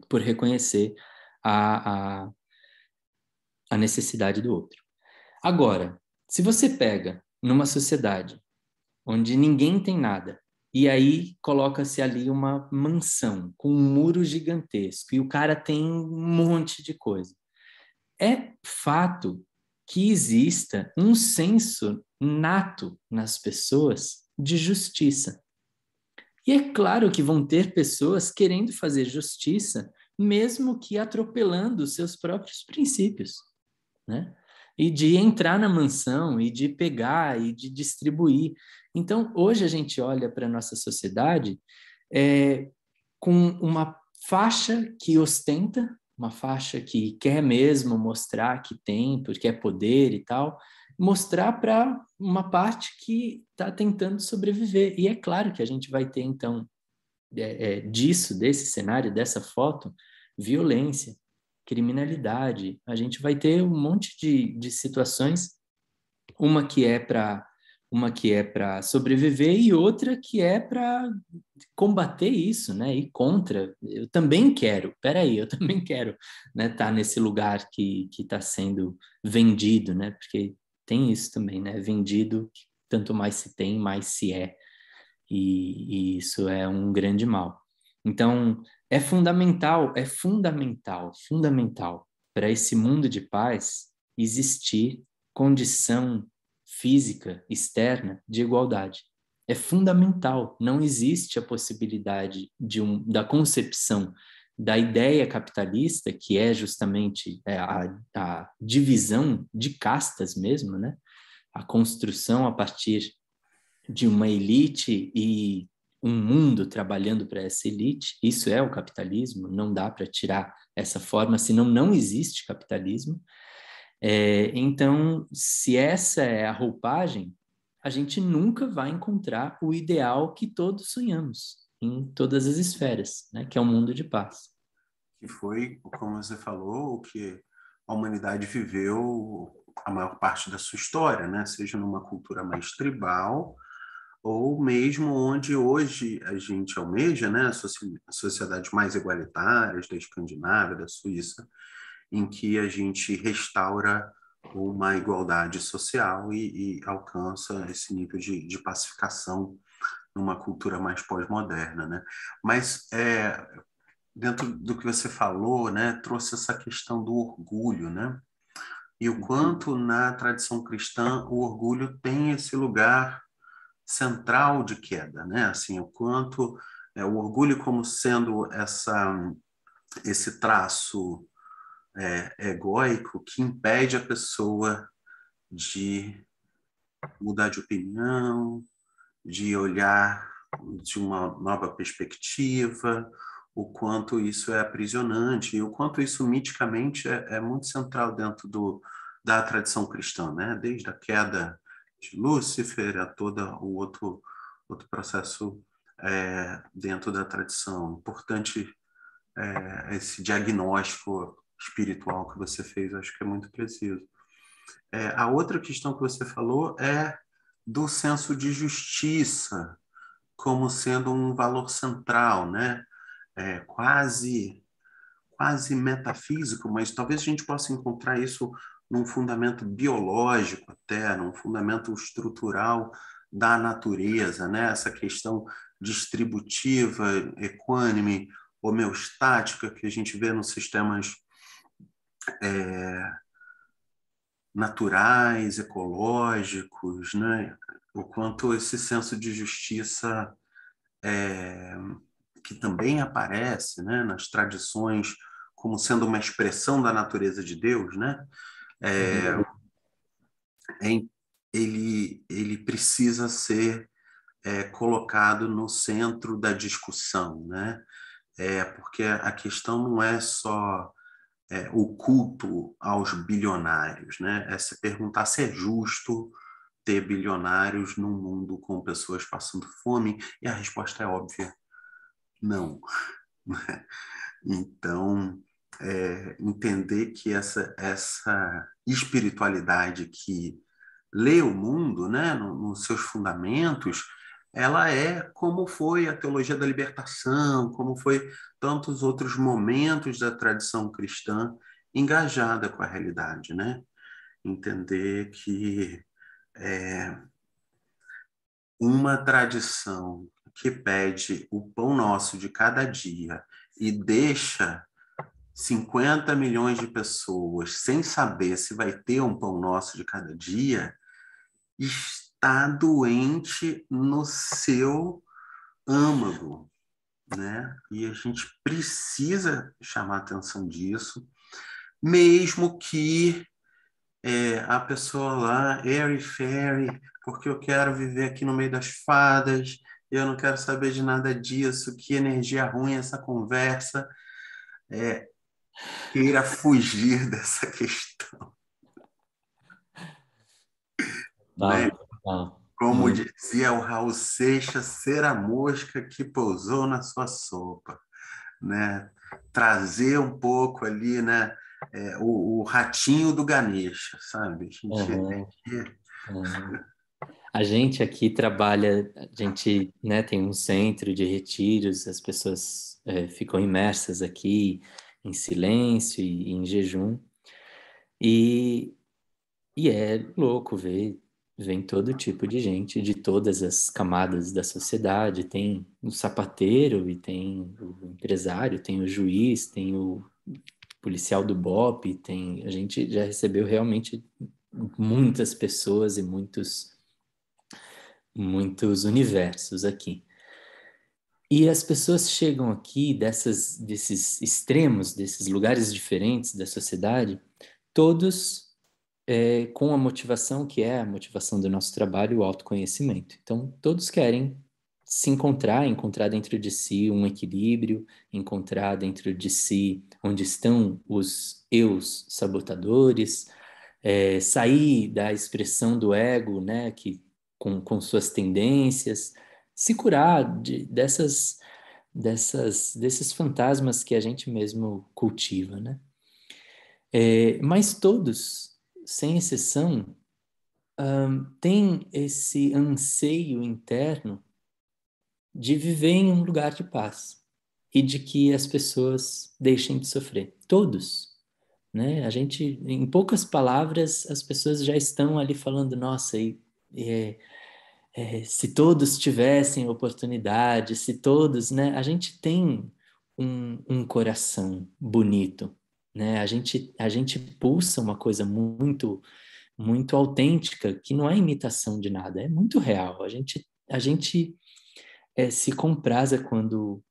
por reconhecer a necessidade do outro. Agora, se você pega numa sociedade onde ninguém tem nada, e aí coloca-se ali uma mansão com um muro gigantesco, e o cara tem um monte de coisa, é fato que exista um senso nato nas pessoas de justiça. E é claro que vão ter pessoas querendo fazer justiça, mesmo que atropelando os seus próprios princípios, né? E de entrar na mansão, e de pegar, e de distribuir. Então, hoje a gente olha para a nossa sociedade com uma faixa que ostenta, uma faixa que quer mesmo mostrar que tem, porque é poder e tal, mostrar para uma parte que está tentando sobreviver. E é claro que a gente vai ter, então, desse cenário, dessa foto, violência, criminalidade. A gente vai ter um monte de situações, uma que é para sobreviver e outra que é para combater isso, né? E contra. Eu também quero, peraí, eu também quero, né? Tá nesse lugar que está sendo vendido, né? Porque tem isso também, né? Vendido, tanto mais se tem, mais se é. E isso é um grande mal. Então, é fundamental para esse mundo de paz existir condição física externa de igualdade. É fundamental. Não existe a possibilidade da concepção da ideia capitalista, que é justamente a divisão de castas mesmo, né? A construção a partir de uma elite e um mundo trabalhando para essa elite. Isso é o capitalismo, não dá para tirar essa forma, senão não existe capitalismo. Então, se essa é a roupagem, a gente nunca vai encontrar o ideal que todos sonhamos em todas as esferas, né? Que é um mundo de paz. Que foi, como você falou, o que a humanidade viveu a maior parte da sua história, né? Seja numa cultura mais tribal, ou mesmo onde hoje a gente almeja, né? Sociedades mais igualitárias da Escandinávia, da Suíça, em que a gente restaura uma igualdade social e alcança esse nível de pacificação numa cultura mais pós-moderna, né? Mas dentro do que você falou, né, trouxe essa questão do orgulho, né? E o quanto na tradição cristã o orgulho tem esse lugar central de queda, né? Assim, o quanto o orgulho como sendo esse traço egóico que impede a pessoa de mudar de opinião, de olhar de uma nova perspectiva, o quanto isso é aprisionante e o quanto isso miticamente é muito central dentro da tradição cristã, né? Desde a queda de Lúcifer, a todo o outro processo dentro da tradição. Importante esse diagnóstico espiritual que você fez, acho que é muito preciso. A outra questão que você falou é do senso de justiça como sendo um valor central, né? Quase metafísico, mas talvez a gente possa encontrar isso num fundamento biológico até, num fundamento estrutural da natureza, né? Essa questão distributiva, equânime, homeostática que a gente vê nos sistemas naturais, ecológicos, né? O quanto esse senso de justiça que também aparece, né, nas tradições como sendo uma expressão da natureza de Deus, né? É, ele precisa ser colocado no centro da discussão, né? Porque a questão não é só o culto aos bilionários, né? É se perguntar se é justo ter bilionários num mundo com pessoas passando fome, e a resposta é óbvia, não. Então, entender que essa espiritualidade que lê o mundo, né, nos seus fundamentos, ela é como foi a teologia da libertação, como foi tantos outros momentos da tradição cristã engajada com a realidade, né? Entender que uma tradição que pede o pão nosso de cada dia e deixa 50 milhões de pessoas sem saber se vai ter um pão nosso de cada dia, está doente no seu âmago, né? E a gente precisa chamar atenção disso, mesmo que a pessoa lá, airy fairy, porque eu quero viver aqui no meio das fadas, eu não quero saber de nada disso, que energia ruim essa conversa, queira fugir dessa questão, né? Como Muito. dizia o Raul Seixas, ser a mosca que pousou na sua sopa, né? Trazer um pouco ali, né? O ratinho do Ganesha, sabe? A gente tem Uhum, que... uhum. A gente aqui trabalha, a gente, né, tem um centro de retiros, as pessoas ficam imersas aqui em silêncio e em jejum, e, e é louco ver, vem todo tipo de gente, de todas as camadas da sociedade, tem o sapateiro e tem o empresário, tem o juiz, tem o policial do BOPE, tem, a gente já recebeu realmente muitas pessoas e muitos universos aqui. E as pessoas chegam aqui desses extremos, desses lugares diferentes da sociedade, todos com a motivação que é a motivação do nosso trabalho, o autoconhecimento. Então, todos querem se encontrar dentro de si um equilíbrio, encontrar dentro de si onde estão os eus sabotadores, sair da expressão do ego, né, que com suas tendências, se curar desses fantasmas que a gente mesmo cultiva, né? Mas todos, sem exceção, têm esse anseio interno de viver em um lugar de paz e de que as pessoas deixem de sofrer. Todos, né? A gente, em poucas palavras, as pessoas já estão ali falando, nossa, se todos tivessem oportunidade, se todos, né? A gente tem um coração bonito, né? A gente pulsa uma coisa muito autêntica, que não é imitação de nada, é muito real. A gente se compraza quando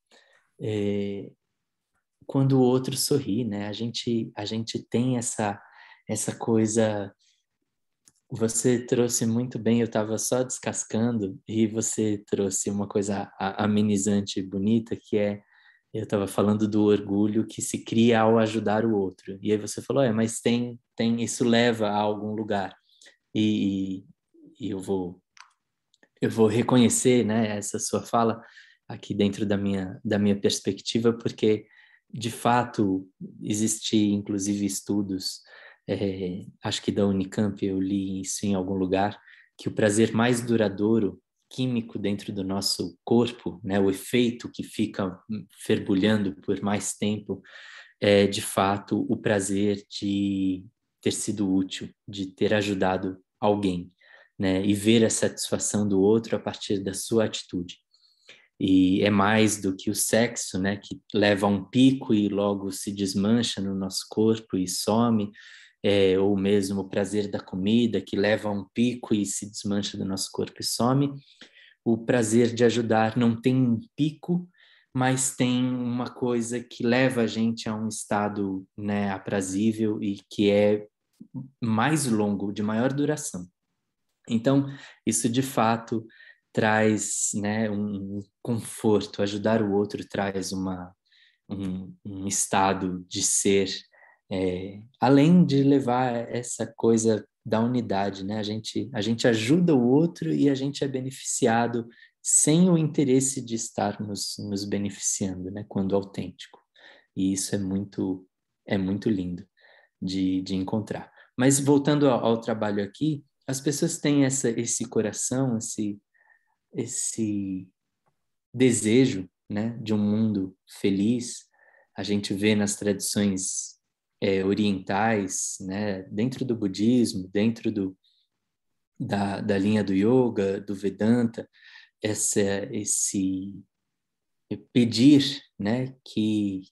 o outro sorri, né? A gente tem essa coisa. Você trouxe muito bem, eu estava só descascando e você trouxe uma coisa amenizante bonita, que é, eu estava falando do orgulho que se cria ao ajudar o outro. E aí você falou, mas isso leva a algum lugar. E, eu vou reconhecer, né, essa sua fala aqui dentro da minha perspectiva, porque, de fato, existe, inclusive, estudos, acho que da Unicamp, eu li isso em algum lugar, que o prazer mais duradouro químico dentro do nosso corpo, né, o efeito que fica fervulhando por mais tempo, é, de fato, o prazer de ter sido útil, de ter ajudado alguém, né, e ver a satisfação do outro a partir da sua atitude. E é mais do que o sexo, né, que leva a um pico e logo se desmancha no nosso corpo e some, ou mesmo o prazer da comida, que leva a um pico e se desmancha do nosso corpo e some. O prazer de ajudar não tem um pico, mas tem uma coisa que leva a gente a um estado, né, aprazível e que é mais longo, de maior duração. Então, isso de fato traz, né, um conforto. Ajudar o outro traz um estado de ser, além de levar essa coisa da unidade, né? A gente ajuda o outro e a gente é beneficiado sem o interesse de estar nos beneficiando, né? Quando autêntico. E isso é muito lindo de encontrar. Mas voltando ao trabalho aqui, as pessoas têm esse coração, esse desejo, né, de um mundo feliz. A gente vê nas tradições orientais, né, dentro do budismo, dentro da linha do yoga, do Vedanta, esse pedir, né, que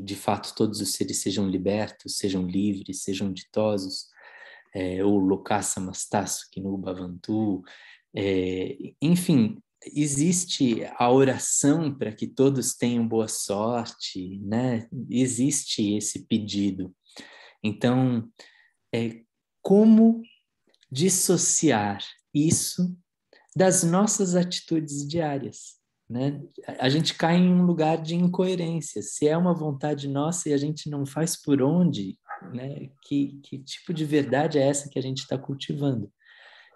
de fato todos os seres sejam libertos, sejam livres, sejam ditosos, ou Lokasa Mastasu Kinu Bhavantu, enfim, existe a oração para que todos tenham boa sorte, né? Existe esse pedido. Então, como dissociar isso das nossas atitudes diárias, né? A gente cai em um lugar de incoerência. Se é uma vontade nossa e a gente não faz por onde, né? Que tipo de verdade é essa que a gente está cultivando?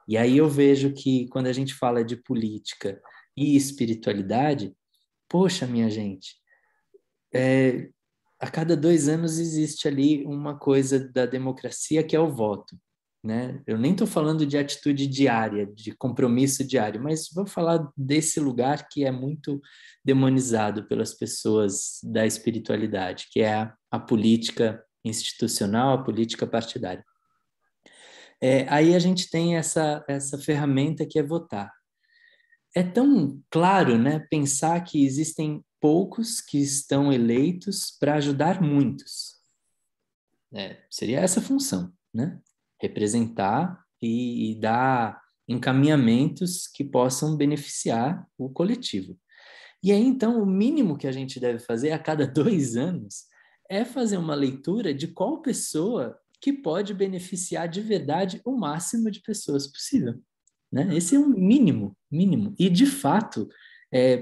E aí eu vejo que quando a gente fala de política e espiritualidade, poxa, minha gente, a cada 2 anos existe ali uma coisa da democracia que é o voto, né? Eu nem estou falando de atitude diária, de compromisso diário, mas vou falar desse lugar que é muito demonizado pelas pessoas da espiritualidade, que é a política institucional, a política partidária. Aí a gente tem essa ferramenta que é votar. É tão claro, né, pensar que existem poucos que estão eleitos para ajudar muitos. Seria essa a função, né? Representar e dar encaminhamentos que possam beneficiar o coletivo. E aí, então, o mínimo que a gente deve fazer a cada 2 anos é fazer uma leitura de qual pessoa que pode beneficiar de verdade o máximo de pessoas possível, né? Esse é um mínimo, mínimo. E, de fato,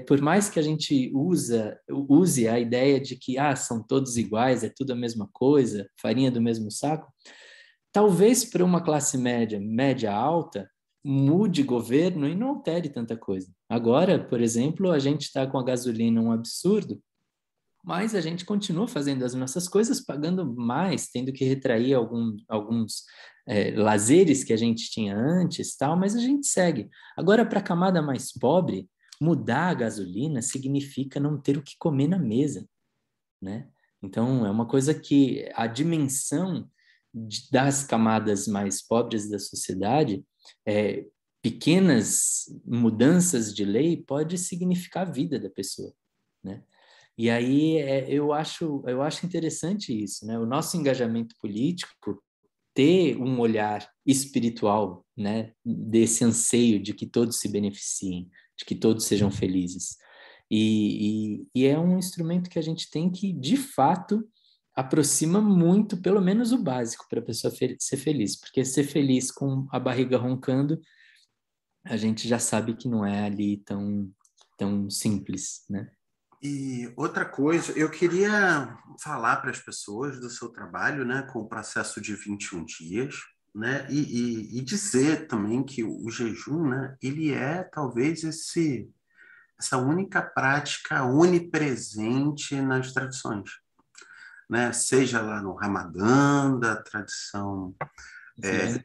por mais que a gente use a ideia de que são todos iguais, é tudo a mesma coisa, farinha do mesmo saco, talvez para uma classe média, média alta, mude governo e não altere tanta coisa. Agora, por exemplo, a gente está com a gasolina um absurdo, mas a gente continua fazendo as nossas coisas, pagando mais, tendo que retrair alguns lazeres que a gente tinha antes, tal, mas a gente segue. Agora, para a camada mais pobre, mudar a gasolina significa não ter o que comer na mesa, né? Então, é uma coisa que a dimensão das camadas mais pobres da sociedade, pequenas mudanças de lei pode significar a vida da pessoa, né? E aí eu acho interessante isso, né? O nosso engajamento político ter um olhar espiritual, né? Desse anseio de que todos se beneficiem, de que todos sejam felizes. E é um instrumento que a gente tem que, de fato, aproxima muito, pelo menos o básico, para a pessoa ser feliz. Porque ser feliz com a barriga roncando, a gente já sabe que não é ali tão simples, né? E outra coisa, eu queria falar para as pessoas do seu trabalho, né, com o processo de 21 dias. né? E dizer também que o jejum, né, ele é talvez essa única prática onipresente nas tradições, né? Seja lá no Ramadã, da tradição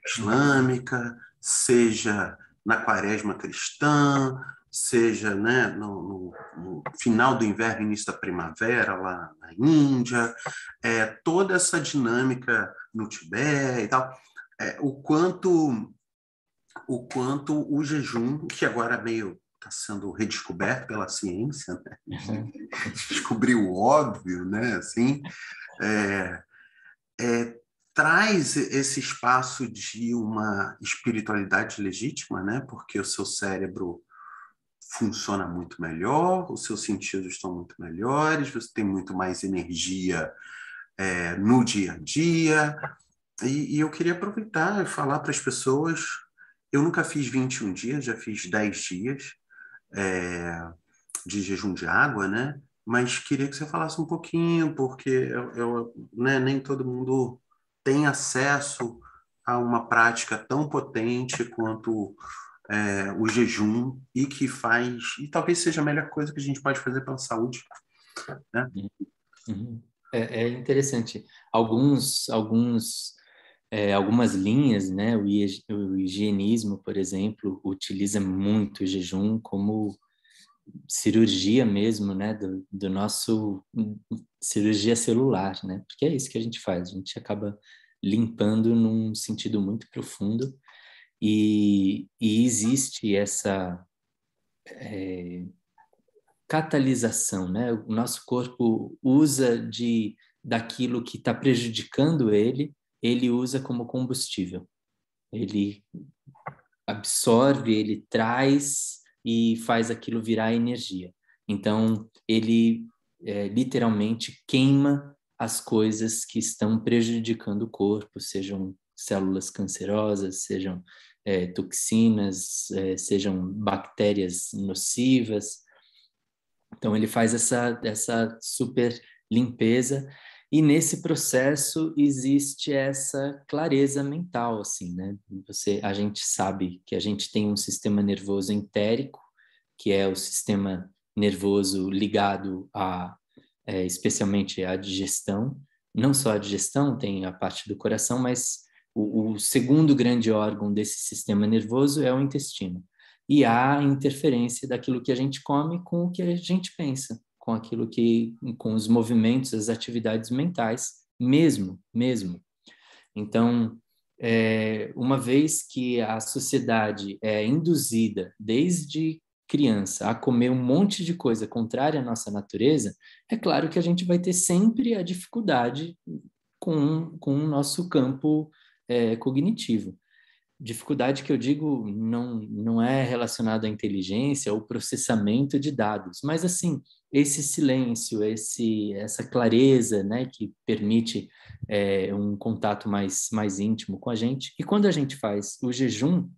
islâmica, seja na quaresma cristã, seja, né, no final do inverno, início da primavera, lá na Índia, toda essa dinâmica no Tibete e tal, o quanto o jejum, que agora meio está sendo redescoberto pela ciência, né? Descobriu o óbvio, né? Assim, é, traz esse espaço de uma espiritualidade legítima, né? Porque o seu cérebro funciona muito melhor, os seus sentidos estão muito melhores, você tem muito mais energia no dia a dia. E eu queria aproveitar e falar para as pessoas, eu nunca fiz 21 dias, já fiz 10 dias de jejum de água, né? Mas queria que você falasse um pouquinho, porque né, nem todo mundo tem acesso a uma prática tão potente quanto o jejum e que faz, e talvez seja a melhor coisa que a gente pode fazer pela saúde, né? Uhum. É interessante. Algumas linhas, né? O higienismo, por exemplo, utiliza muito o jejum como cirurgia mesmo, né? Do nosso cirurgia celular, né? Porque é isso que a gente faz. A gente acaba limpando num sentido muito profundo e existe essa catalisação, né? O nosso corpo usa daquilo que está prejudicando ele usa como combustível. Ele absorve, ele traz e faz aquilo virar energia. Então, ele literalmente queima as coisas que estão prejudicando o corpo, sejam células cancerosas, sejam toxinas, sejam bactérias nocivas. Então, ele faz essa super limpeza e nesse processo existe essa clareza mental, assim, né? A gente sabe que a gente tem um sistema nervoso entérico, que é o sistema nervoso ligado especialmente à digestão. Não só a digestão, tem a parte do coração, mas o segundo grande órgão desse sistema nervoso é o intestino. E há interferência daquilo que a gente come com o que a gente pensa, com os movimentos, as atividades mentais, mesmo. Então, uma vez que a sociedade é induzida desde criança a comer um monte de coisa contrária à nossa natureza, é claro que a gente vai ter sempre a dificuldade com o nosso campo cognitivo. Dificuldade que eu digo não é relacionada à inteligência ou processamento de dados, mas assim, esse silêncio, essa clareza, né, que permite um contato mais íntimo com a gente. E quando a gente faz o jejum,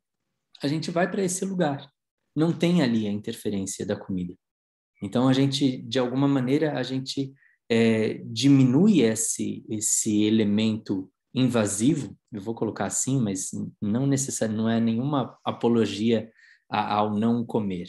a gente vai para esse lugar. Não tem ali a interferência da comida. Então, de alguma maneira, a gente diminui esse elemento invasivo, eu vou colocar assim, mas não é nenhuma apologia ao não comer.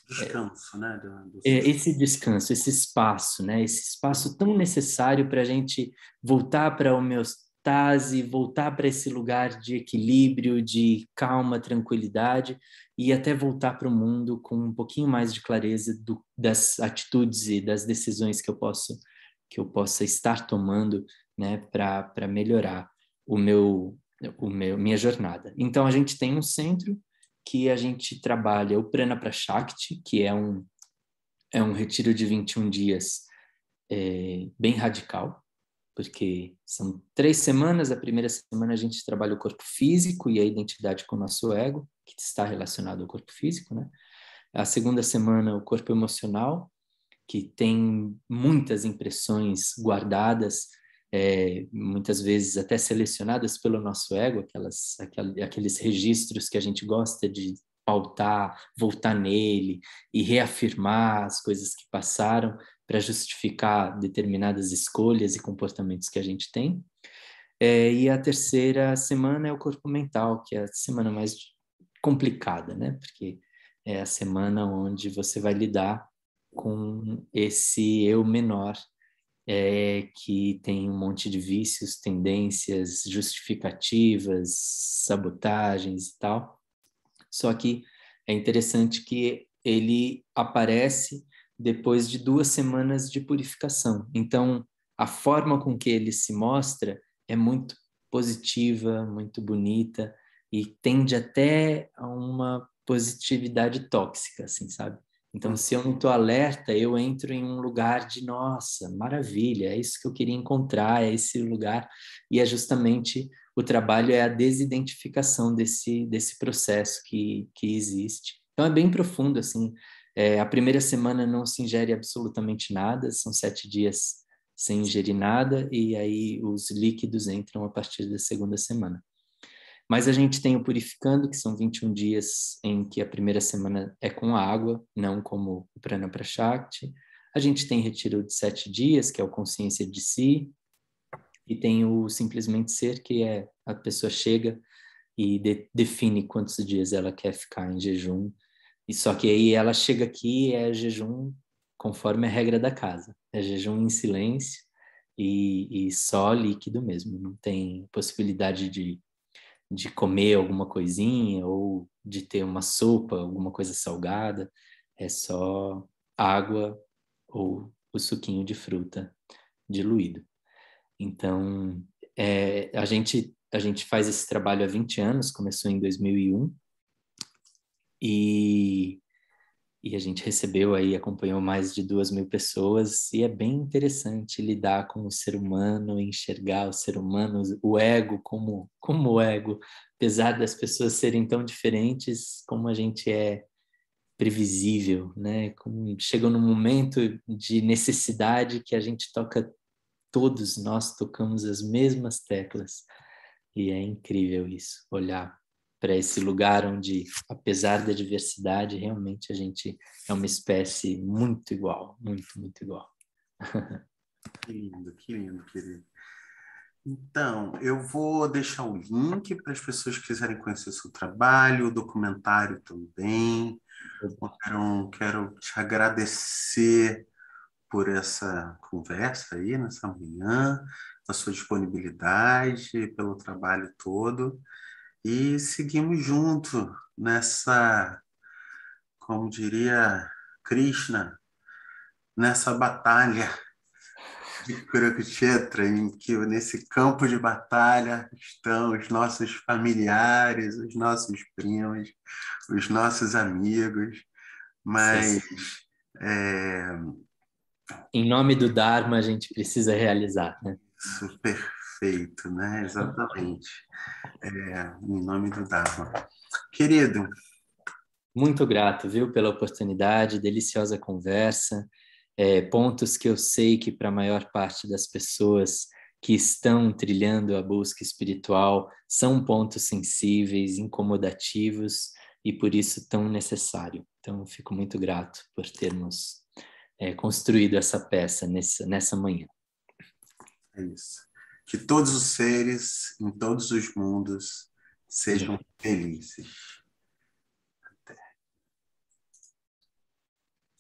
Descanso, né? Esse descanso, esse espaço, né? Esse espaço tão necessário para a gente voltar para a homeostase, voltar para esse lugar de equilíbrio, de calma, tranquilidade e até voltar para o mundo com um pouquinho mais de clareza das atitudes e das decisões que eu possa estar tomando, né? Para melhorar minha jornada. Então a gente tem um centro que a gente trabalha o Prana Prashakti, que é um retiro de 21 dias bem radical, porque são 3 semanas. A primeira semana a gente trabalha o corpo físico e a identidade com o nosso ego, que está relacionado ao corpo físico, né? A segunda semana, o corpo emocional, que tem muitas impressões guardadas, muitas vezes até selecionadas pelo nosso ego, aqueles registros que a gente gosta de pautar, voltar nele e reafirmar as coisas que passaram para justificar determinadas escolhas e comportamentos que a gente tem. E a terceira semana é o corpo mental, que é a semana mais complicada, né? Porque é a semana onde você vai lidar com esse eu menor, que tem um monte de vícios, tendências, justificativas, sabotagens e tal. Só que é interessante que ele aparece depois de 2 semanas de purificação. Então, a forma com que ele se mostra é muito positiva, muito bonita e tende até a uma positividade tóxica, assim, sabe? Então, se eu não estou alerta, eu entro em um lugar de, nossa, maravilha, é isso que eu queria encontrar, é esse lugar. E é justamente o trabalho é a desidentificação desse processo que existe. Então, é bem profundo, assim. A primeira semana não se ingere absolutamente nada, são 7 dias sem ingerir nada, e aí os líquidos entram a partir da segunda semana. Mas a gente tem o Purificando, que são 21 dias em que a primeira semana é com água, não como o Prana Prashakti. A gente tem Retiro de 7 dias, que é o Consciência de Si, e tem o Simplesmente Ser, que é a pessoa chega e define quantos dias ela quer ficar em jejum. E só que aí ela chega aqui é jejum conforme a regra da casa. É jejum em silêncio e só líquido mesmo. Não tem possibilidade de comer alguma coisinha ou de ter uma sopa, alguma coisa salgada. É só água ou o suquinho de fruta diluído. Então, a gente faz esse trabalho há 20 anos, começou em 2001, e a gente recebeu aí, acompanhou mais de 2.000 pessoas, e é bem interessante lidar com o ser humano, enxergar o ser humano, o ego como o ego, apesar das pessoas serem tão diferentes, como a gente é previsível, né? Como chega num momento de necessidade que a gente toca, todos nós tocamos as mesmas teclas. E é incrível isso, olhar para esse lugar onde, apesar da diversidade, realmente a gente é uma espécie muito igual, muito, muito igual. Que lindo, querido. Então, eu vou deixar o link para as pessoas que quiserem conhecer o seu trabalho, o documentário também. Quero te agradecer por essa conversa aí nessa manhã, a sua disponibilidade, pelo trabalho todo. E seguimos junto nessa, como diria Krishna, nessa batalha de Kurukshetra, em que nesse campo de batalha estão os nossos familiares, os nossos primos, os nossos amigos, mas é, Em nome do Dharma, a gente precisa realizar, né? isso, perfeito, né? Exatamente. Em nome do Dharma. Querido, Muito grato, viu, pela oportunidade, deliciosa conversa, pontos que eu sei que para a maior parte das pessoas que estão trilhando a busca espiritual são pontos sensíveis, incomodativos e por isso tão necessário. Então, fico muito grato por termos construído essa peça nessa manhã. é isso. Que todos os seres em todos os mundos sejam felizes.